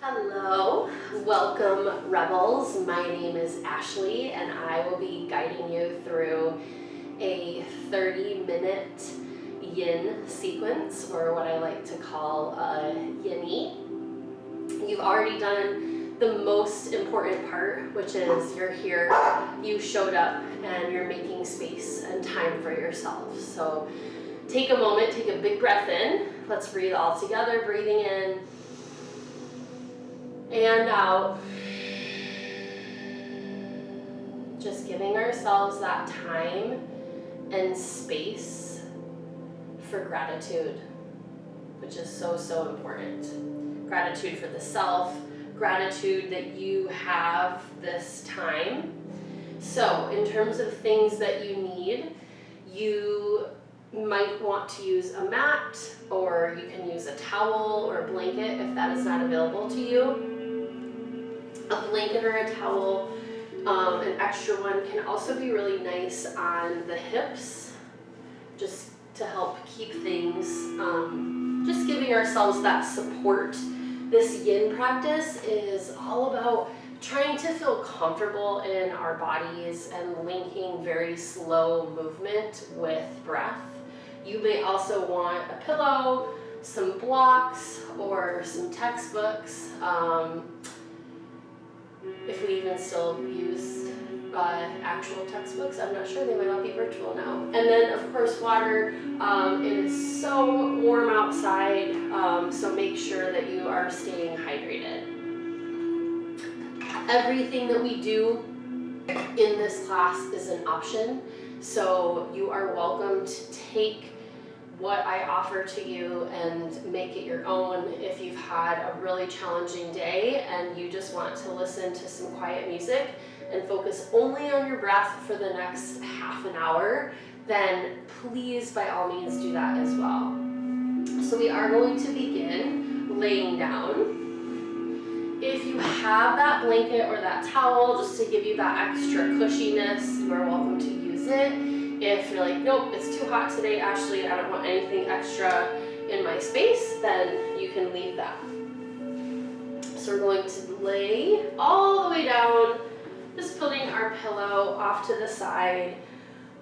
Hello, welcome Rebels. My name is Ashley and I will be guiding you through a 30-minute yin sequence, or what I like to call a yin-y. You've already done the most important part, which is you're here, you showed up, and you're making space and time for yourself. So take a moment, take a big breath in. Let's breathe all together, breathing in and out. Just giving ourselves that time and space for gratitude, which is so, so important. Gratitude for the self, gratitude that you have this time. So in terms of things that you need, you might want to use a mat, or you can use a towel or a blanket if that is not available to you. A blanket or a towel, an extra one, can also be really nice on the hips, just to help keep things, just giving ourselves that support. This yin practice is all about trying to feel comfortable in our bodies and linking very slow movement with breath. You may also want a pillow, some blocks, or some textbooks. If we even still use actual textbooks, I'm not sure, they might all be virtual now. And then of course water. It is so warm outside, so make sure that you are staying hydrated. Everything that we do in this class is an option, so you are welcome to take what I offer to you and make it your own. If you've had a really challenging day and you just want to listen to some quiet music and focus only on your breath for the next half an hour, then please by all means do that as well. So we are going to begin laying down. If you have that blanket or that towel just to give you that extra cushiness, you are welcome to use it. If you're like, nope, it's too hot today, Ashley, I don't want anything extra in my space, then you can leave that. So we're going to lay all the way down, just putting our pillow off to the side.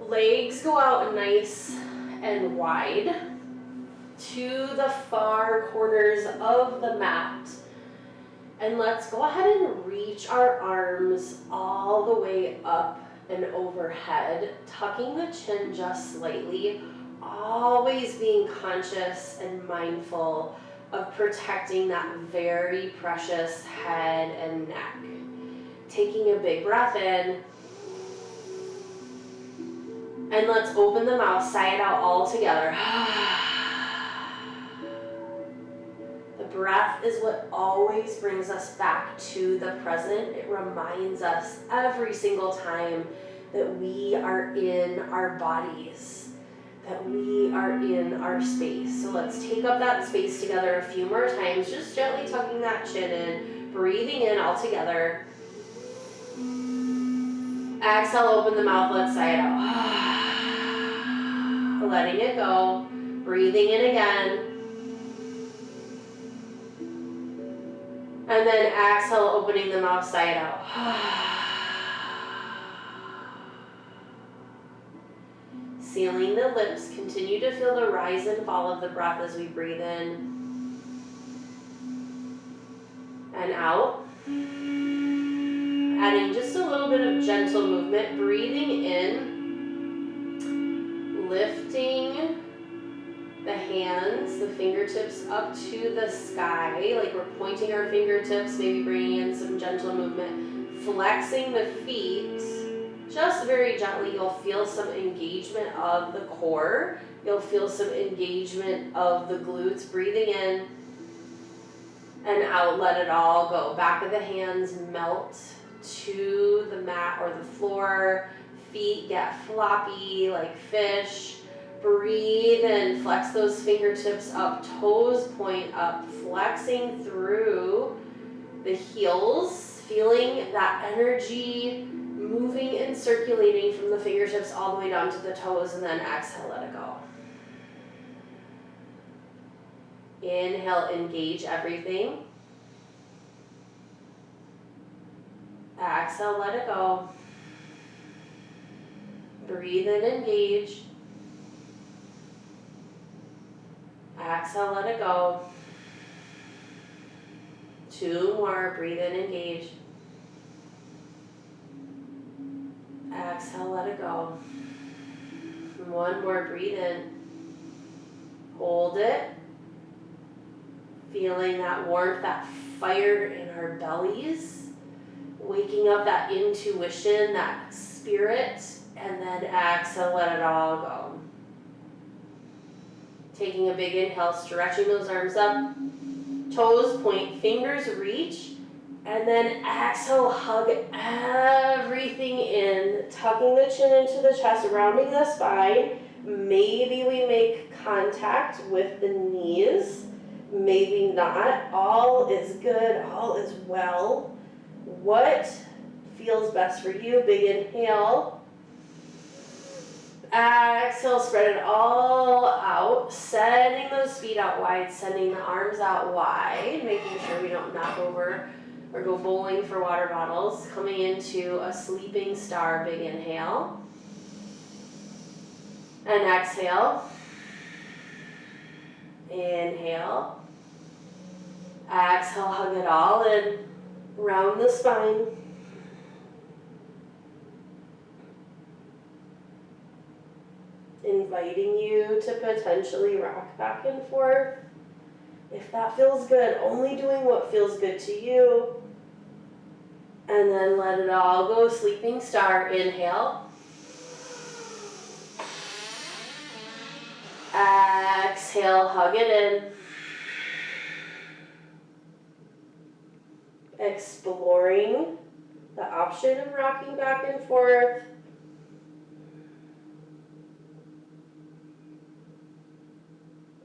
Legs go out nice and wide to the far corners of the mat. And let's go ahead and reach our arms all the way up and overhead, tucking the chin just slightly, always being conscious and mindful of protecting that very precious head and neck. Taking a big breath in, and let's open the mouth, sigh it out all together. The breath is what always brings us back to the present. It reminds us every single time that we are in our bodies, that we are in our space. So let's take up that space together a few more times, just gently tucking that chin in, breathing in all together. Exhale, open the mouth, let's sigh it out. Letting it go, breathing in again. And then exhale, opening the mouth, sigh it out. Sealing the lips, continue to feel the rise and fall of the breath as we breathe in and out. Adding just a little bit of gentle movement, breathing in, lifting the hands, the fingertips up to the sky, like we're pointing our fingertips, maybe bringing in some gentle movement, flexing the feet, just very gently. You'll feel some engagement of the core, you'll feel some engagement of the glutes, breathing in and out, let it all go. Back of the hands melt to the mat or the floor, feet get floppy like fish. Breathe in, flex those fingertips up, toes point up, flexing through the heels, feeling that energy moving and circulating from the fingertips all the way down to the toes, and then exhale, let it go. Inhale, engage everything. Exhale, let it go. Breathe in, engage. Exhale, let it go. 2 more, breathe in, engage. Exhale, let it go. 1 more, breathe in. Hold it. Feeling that warmth, that fire in our bellies. Waking up that intuition, that spirit. And then exhale, let it all go. Taking a big inhale, stretching those arms up. Toes point, fingers reach. And then exhale, hug everything in. Tucking the chin into the chest, rounding the spine. Maybe we make contact with the knees. Maybe not. All is good. All is well. What feels best for you? Big inhale. Exhale, spread it all out. Sending those feet out wide. Sending the arms out wide. Making sure we don't knock over or go bowling for water bottles. Coming into a sleeping star. Big inhale. And exhale. Inhale. Exhale, hug it all in. Round the spine. Inviting you to potentially rock back and forth. If that feels good, only doing what feels good to you. And then let it all go. Sleeping star, inhale. Exhale, hug it in. Exploring the option of rocking back and forth.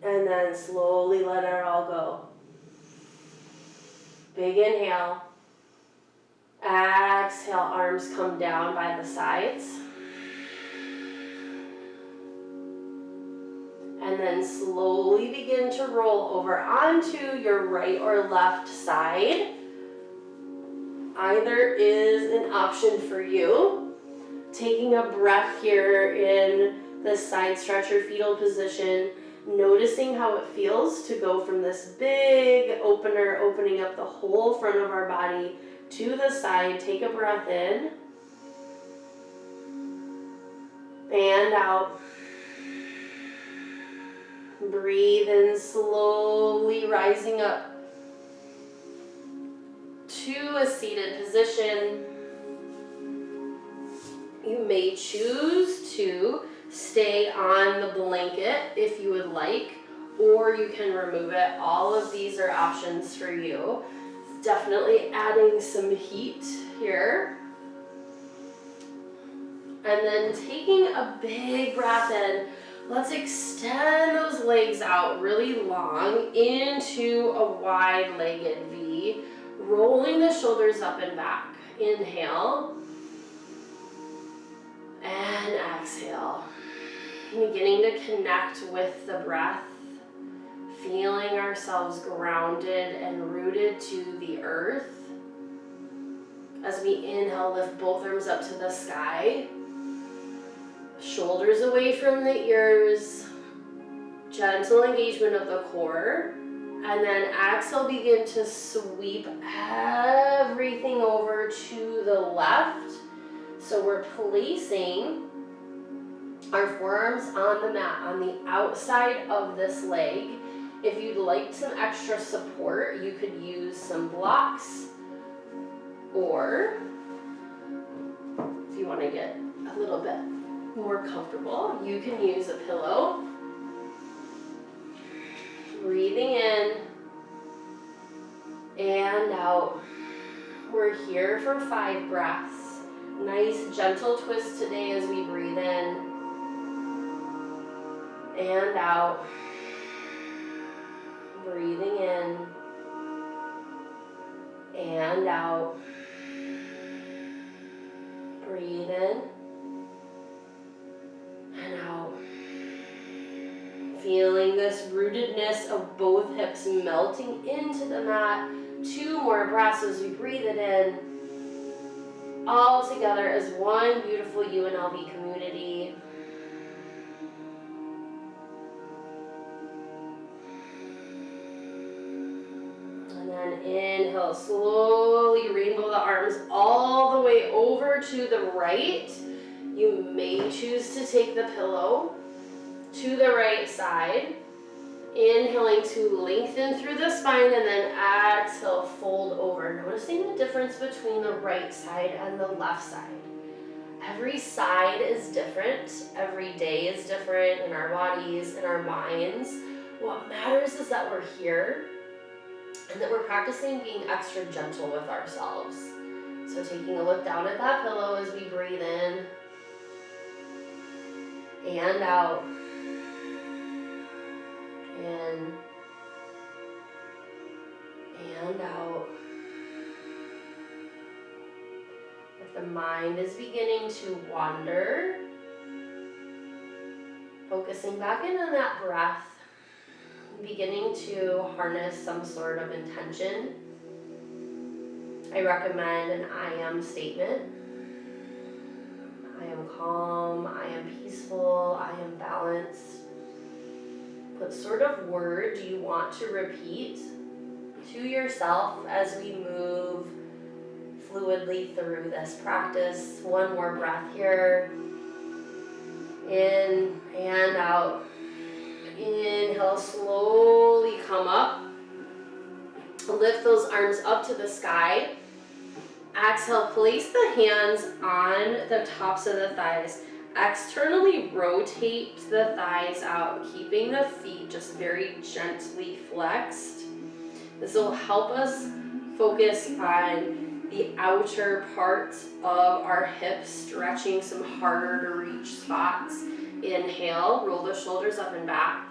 And then slowly let it all go. Big inhale. Exhale, arms come down by the sides. And then slowly begin to roll over onto your right or left side. Either is an option for you. Taking a breath here in the side stretcher fetal position. Noticing how it feels to go from this big opener, opening up the whole front of our body to the side. Take a breath in. And out. Breathe in, slowly rising up to a seated position. You may choose to stay on the blanket if you would like, or you can remove it. All of these are options for you. Definitely adding some heat here. And then taking a big breath in, let's extend those legs out really long into a wide-legged V, rolling the shoulders up and back. Inhale and exhale. Beginning to connect with the breath, feeling ourselves grounded and rooted to the earth. As we inhale, lift both arms up to the sky, shoulders away from the ears, gentle engagement of the core, and then exhale, begin to sweep everything over to the left. So we're placing our forearms on the mat on the outside of this leg. If you'd like some extra support, you could use some blocks, or if you want to get a little bit more comfortable, you can use a pillow. Breathing in and out. We're here for 5 breaths. Nice gentle twist today as we breathe in and out. Breathing in and out. Breathe in and out. Feeling this rootedness of both hips melting into the mat. 2 more breaths as we breathe it in all together as one beautiful UNLV community. And then inhale, slowly rainbow the arms all the way over to the right. You may choose to take the pillow to the right side. Inhaling to lengthen through the spine, and then exhale, fold over. Noticing the difference between the right side and the left side. Every side is different. Every day is different in our bodies, in our minds. What matters is that we're here and that we're practicing being extra gentle with ourselves. So taking a look down at that pillow as we breathe in and out. In and out. If the mind is beginning to wander, focusing back in on that breath, beginning to harness some sort of intention, I recommend an I am statement. I am calm, I am peaceful, I am balanced. What sort of word do you want to repeat to yourself as we move fluidly through this practice? One more breath here. In and out. Inhale, slowly come up. Lift those arms up to the sky. Exhale, place the hands on the tops of the thighs. Externally rotate the thighs out, keeping the feet just very gently flexed. This will help us focus on the outer parts of our hips, stretching some harder to reach spots. Inhale, roll the shoulders up and back.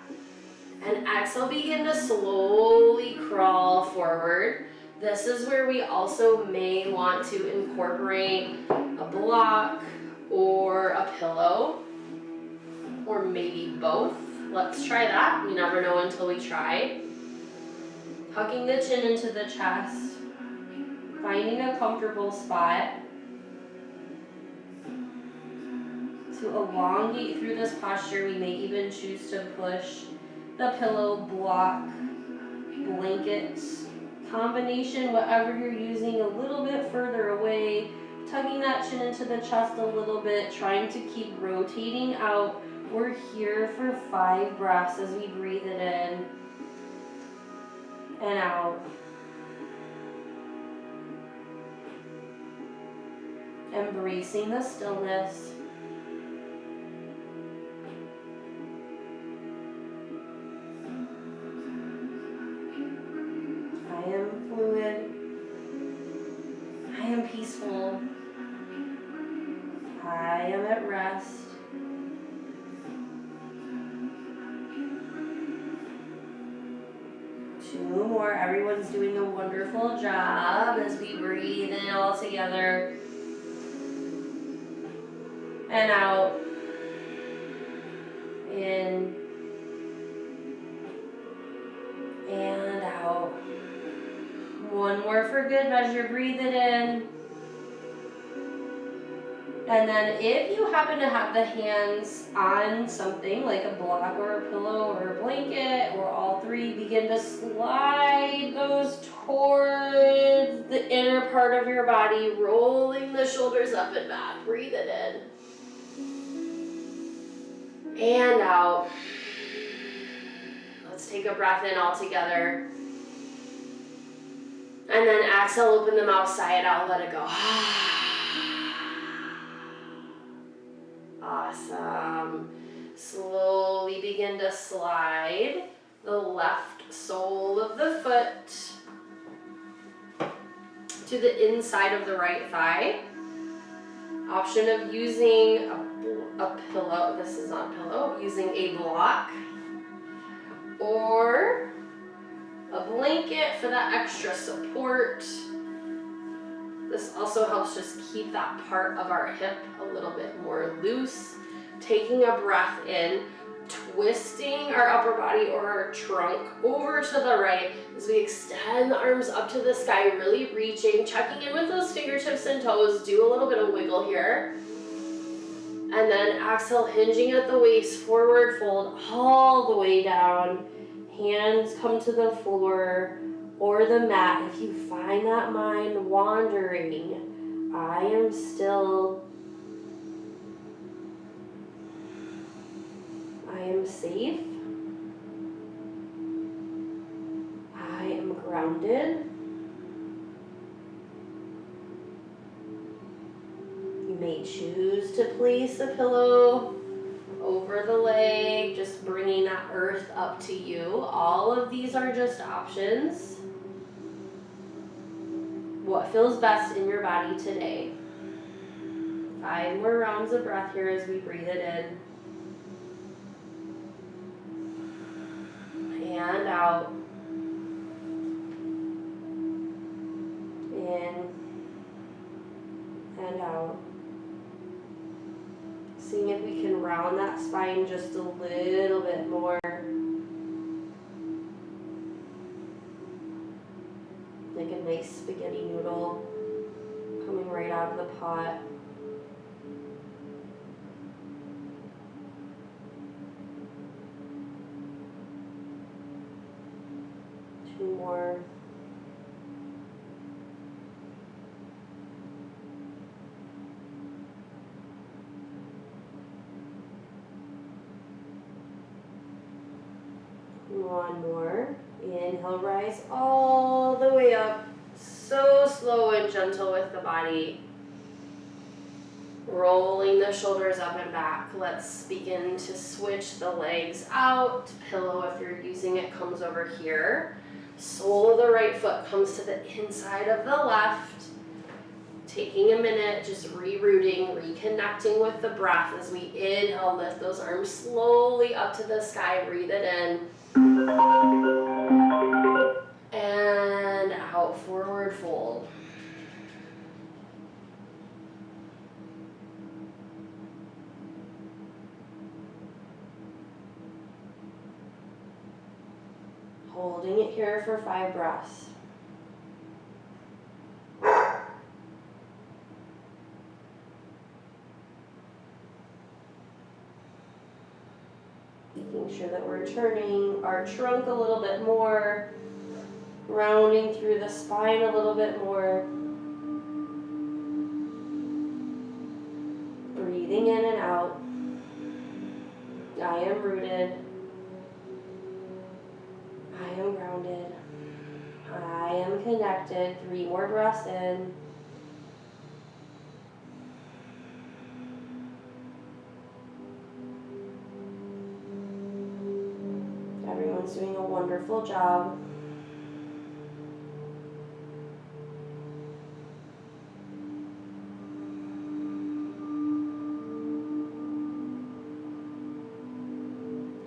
And exhale, begin to slowly crawl forward. This is where we also may want to incorporate a block or a pillow, or maybe both. Let's try that. We never know until we try. Tucking the chin into the chest, finding a comfortable spot to elongate through this posture. We may even choose to push the pillow, block, blanket combination, whatever you're using, a little bit further away. Tugging that chin into the chest a little bit, trying to keep rotating out. We're here for 5 breaths as we breathe it in and out. Embracing the stillness. I am fluid. I am peaceful. I am at rest. Two more. Everyone's doing a wonderful job as we breathe in all together. And out. In. And out. One more for good measure. Breathe it in. And then if you happen to have the hands on something like a block or a pillow or a blanket or all three, begin to slide those towards the inner part of your body, rolling the shoulders up and back. Breathe it in. And out. Let's take a breath in all together. And then exhale, open the mouth, sigh it out, let it go. Awesome. Slowly begin to slide the left sole of the foot to the inside of the right thigh. Option of using a pillow, this is not a pillow, using a block or a blanket for that extra support. This also helps just keep that part of our hip a little bit more loose. Taking a breath in, twisting our upper body or our trunk over to the right as we extend the arms up to the sky, really reaching, checking in with those fingertips and toes. Do a little bit of wiggle here. And then exhale, hinging at the waist, forward fold all the way down. Hands come to the floor or the mat. If you find that mind wandering, I am still. I am safe. I am grounded. You may choose to place a pillow over the leg, just bringing that earth up to you. All of these are just options. What feels best in your body today? 5 more rounds of breath here as we breathe it in. And out. In and out. Seeing if we can round that spine just a little bit more. Like a nice spaghetti noodle coming right out of the pot. Two more. One more. Inhale, rise all the way up. So slow and gentle with the body. Rolling the shoulders up and back. Let's begin to switch the legs out. Pillow, if you're using it, comes over here. Sole of the right foot comes to the inside of the left. Taking a minute, just rerouting, reconnecting with the breath as we inhale, lift those arms slowly up to the sky, breathe it in. And out, forward fold. Holding it here for 5 breaths. Making sure that we're turning our trunk a little bit more, rounding through the spine a little bit more. Breathing in and out. I am rooted. I am grounded. I am connected. 3 more breaths in. Everyone's doing a wonderful job.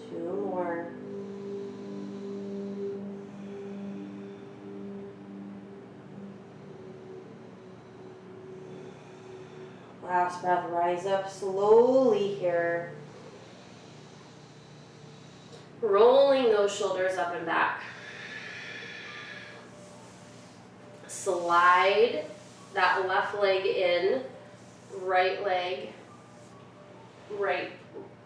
Two more. Last breath, rise up slowly here. Rolling those shoulders up and back. Slide that left leg in, right leg,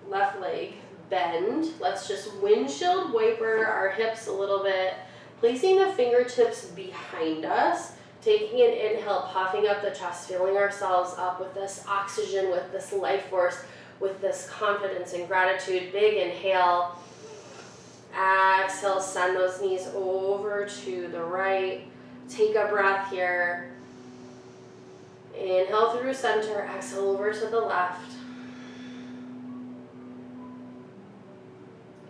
left leg, bend. Let's just windshield wiper our hips a little bit, placing the fingertips behind us, taking an inhale, puffing up the chest, filling ourselves up with this oxygen, with this life force, with this confidence and gratitude. Big inhale. Exhale, send those knees over to the right. Take a breath here. Inhale through center, exhale over to the left.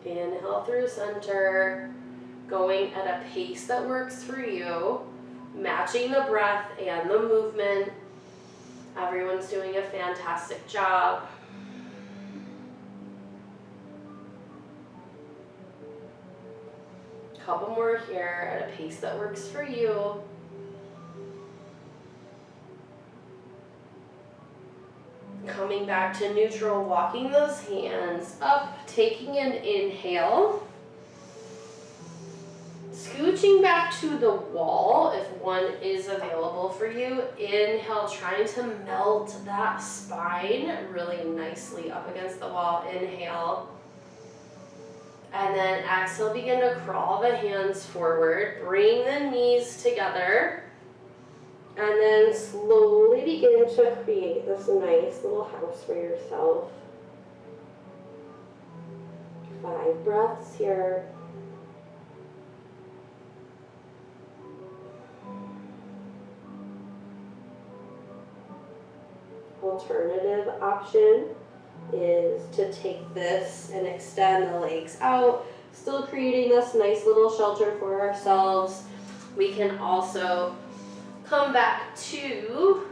Inhale through center, going at a pace that works for you, matching the breath and the movement. Everyone's doing a fantastic job. Couple more here at a pace that works for you. Coming coming back to neutral, walking those hands up, taking an inhale. Scooching back to the wall if one is available for you. Inhale, trying to melt that spine really nicely up against the wall. Inhale. And then exhale, begin to crawl the hands forward. Bring the knees together. And then slowly begin to create this nice little house for yourself. 5 breaths here. Alternative option is to take this and extend the legs out, still creating this nice little shelter for ourselves. We can also come back to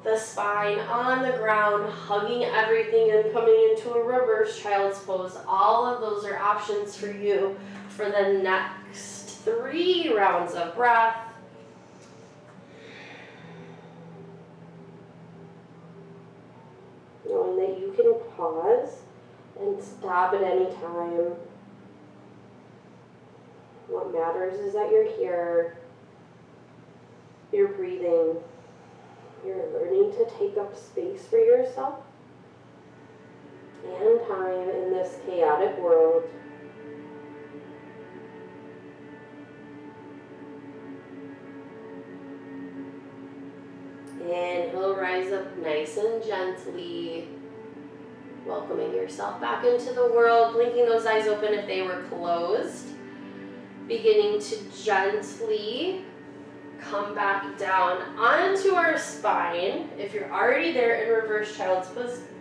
the spine on the ground, hugging everything and coming into a reverse child's pose. All of those are options for you for the next 3 rounds of breath. Knowing that you can pause and stop at any time. What matters is that you're here, you're breathing, you're learning to take up space for yourself and time in this chaotic world. Inhale, rise up nice and gently, welcoming yourself back into the world, blinking those eyes open if they were closed. Beginning to gently come back down onto our spine. If you're already there in reverse child's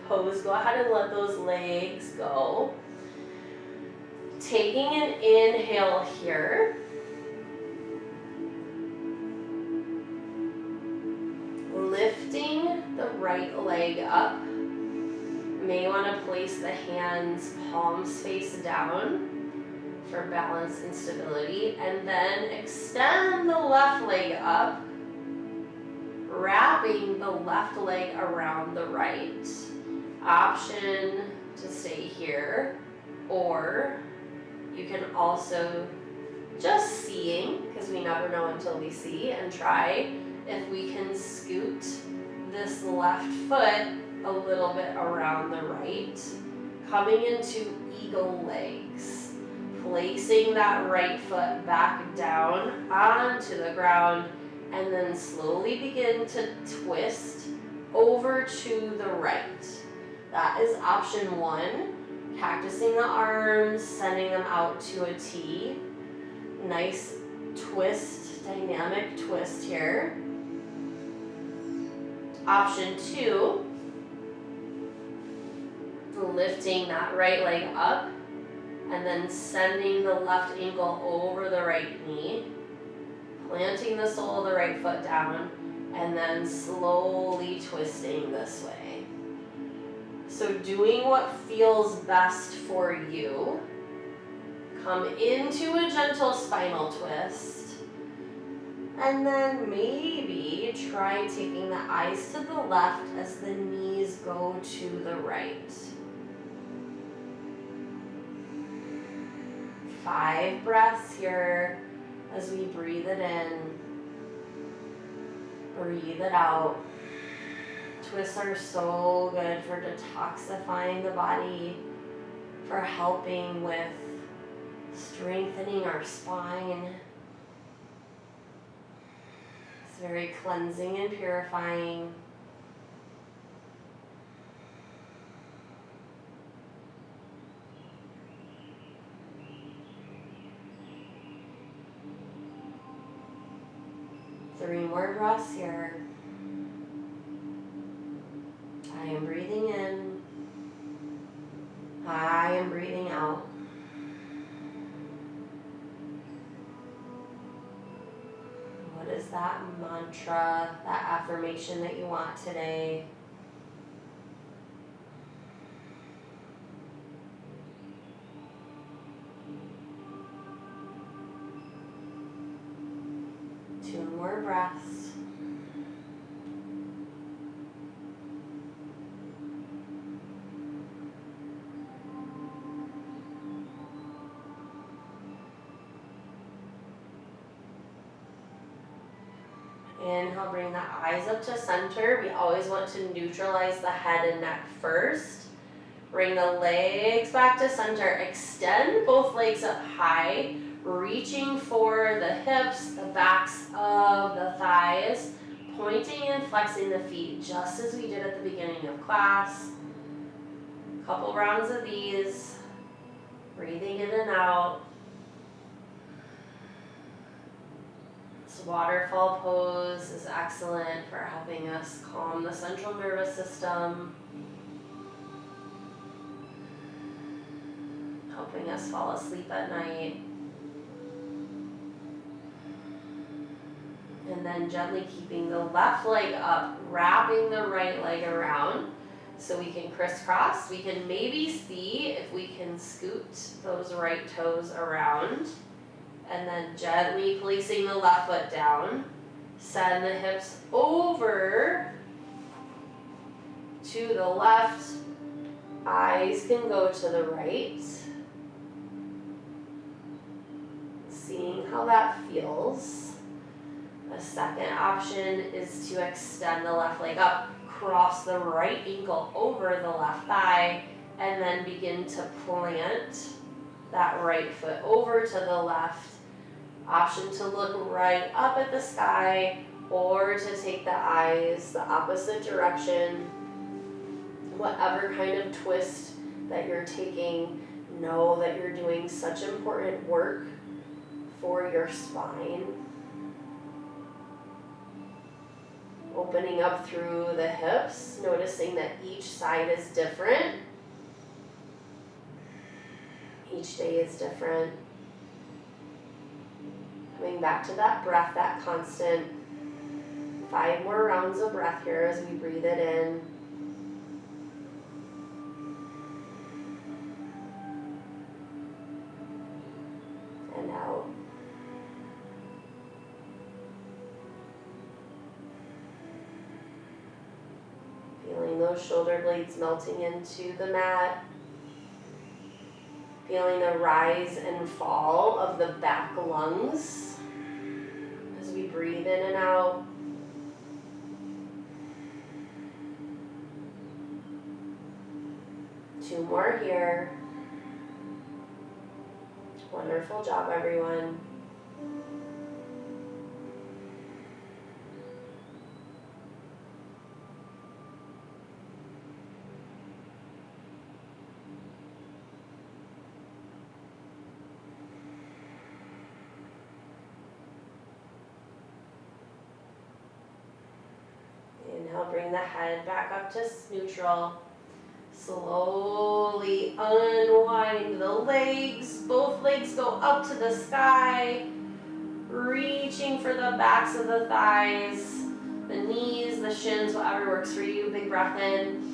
pose, go ahead and let those legs go. Taking an inhale here. Lifting the right leg up. You may want to place the hands palms face down for balance and stability, and then extend the left leg up, wrapping the left leg around the right. Option to stay here, or you can also just seeing, because we never know until we see, and try if we can scoot this left foot a little bit around the right, coming into eagle legs. Placing that right foot back down onto the ground, and then slowly begin to twist over to the right. That is option 1. Cactusing the arms, sending them out to a T. Nice twist, dynamic twist here. Option 2, lifting that right leg up, and then sending the left ankle over the right knee, planting the sole of the right foot down, and then slowly twisting this way. So doing what feels best for you. Come into a gentle spinal twist, and then maybe try taking the eyes to the left as the knees go to the right. 5 breaths here as we breathe it in, breathe it out. Twists are so good for detoxifying the body, for helping with strengthening our spine. It's very cleansing and purifying. Three more breaths here. I am breathing in. I am breathing out. What is that mantra, that affirmation that you want today? Two more breaths. Inhale, bring the eyes up to center. We always want to neutralize the head and neck first. Bring the legs back to center. Extend both legs up high, reaching for the hips, the backs of the thighs, pointing and flexing the feet just as we did at the beginning of class. Couple rounds of these. Breathing in and out. This waterfall pose is excellent for helping us calm the central nervous system, helping us fall asleep at night. And then gently keeping the left leg up, wrapping the right leg around so we can crisscross. We can maybe see if we can scoot those right toes around. And then gently placing the left foot down. Send the hips over to the left. Eyes can go to the right. Seeing how that feels. A second option is to extend the left leg up, cross the right ankle over the left thigh, and then begin to plant that right foot over to the left. Option to look right up at the sky or to take the eyes the opposite direction. Whatever kind of twist that you're taking, know that you're doing such important work for your spine. Opening up through the hips, noticing that each side is different. Each day is different. Coming back to that breath, that constant. 5 more rounds of breath here as we breathe it in. And out. Feeling those shoulder blades melting into the mat. Feeling the rise and fall of the back lungs as we breathe in and out. Two more here. Wonderful job, everyone. Inhale, bring the head back up to neutral. Slowly unwind the legs. Both legs go up to the sky. Reaching for the backs of the thighs, the knees, the shins, whatever works for you. Big breath in.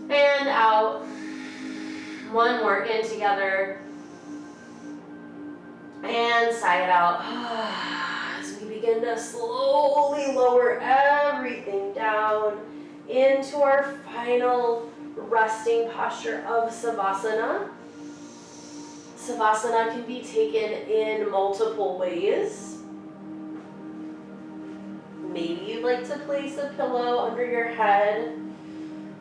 And out. One more, in together. And sigh it out. As we begin to slowly lower everything down into our final resting posture of Savasana. Savasana can be taken in multiple ways. Maybe you'd like to place a pillow under your head,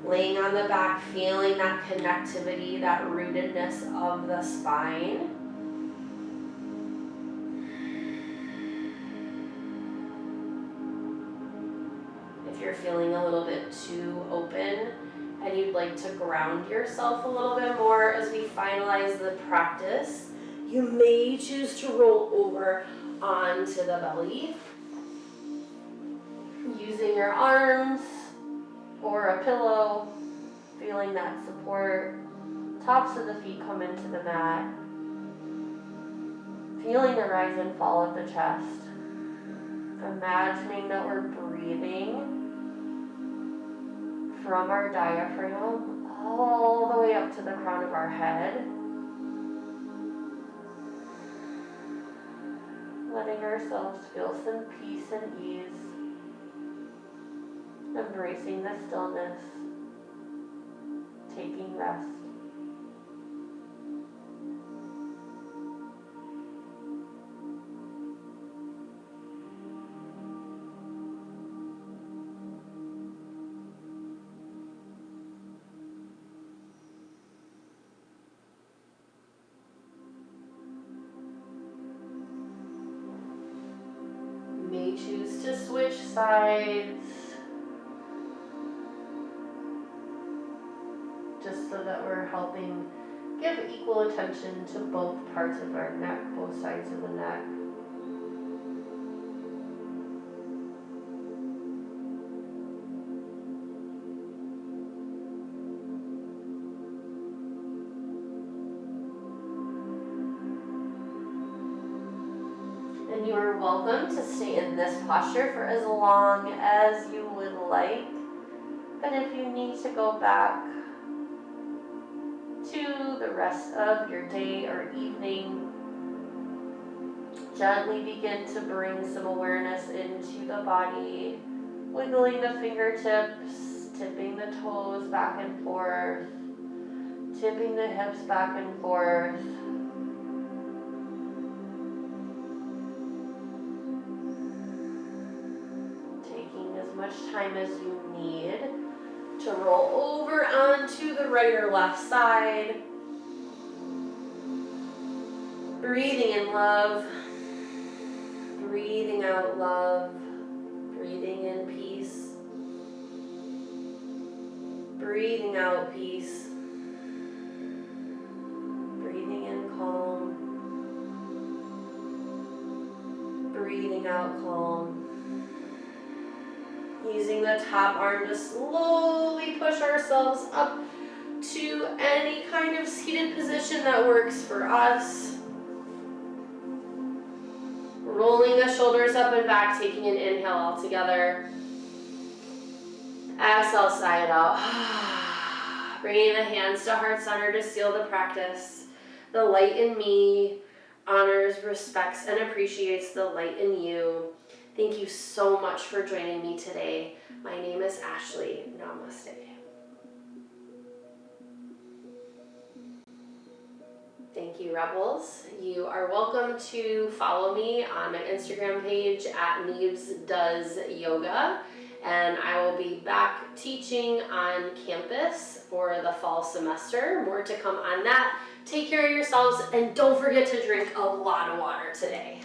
laying on the back, feeling that connectivity, that rootedness of the spine. If you're feeling a little bit too open and you'd like to ground yourself a little bit more as we finalize the practice, you may choose to roll over onto the belly, using your arms or a pillow, feeling that support. Tops of the feet come into the mat, feeling the rise and fall of the chest, imagining that we're breathing from our diaphragm all the way up to the crown of our head. Letting ourselves feel some peace and ease. Embracing the stillness. Taking rest. to switch sides, just so that we're helping give equal attention to both parts of our neck, both sides of the neck. And you are welcome to stay in this posture for as long as you would like. But if you need to go back to the rest of your day or evening, gently begin to bring some awareness into the body, wiggling the fingertips, tipping the toes back and forth, tipping the hips back and forth. Taking as much time as you need to roll over onto the right or left side. Breathing in love, breathing out love, breathing in peace, breathing out peace, breathing in calm, breathing out calm. Using the top arm to slowly push ourselves up to any kind of seated position that works for us. Rolling the shoulders up and back, taking an inhale all together. Exhale, side out. Bringing the hands to heart center to seal the practice. The light in me honors, respects, and appreciates the light in you. Thank you so much for joining me today. My name is Ashley. Namaste. Thank you, Rebels. You are welcome to follow me on my Instagram page at NeebsDoesYoga, and I will be back teaching on campus for the fall semester. More to come on that. Take care of yourselves, and don't forget to drink a lot of water today.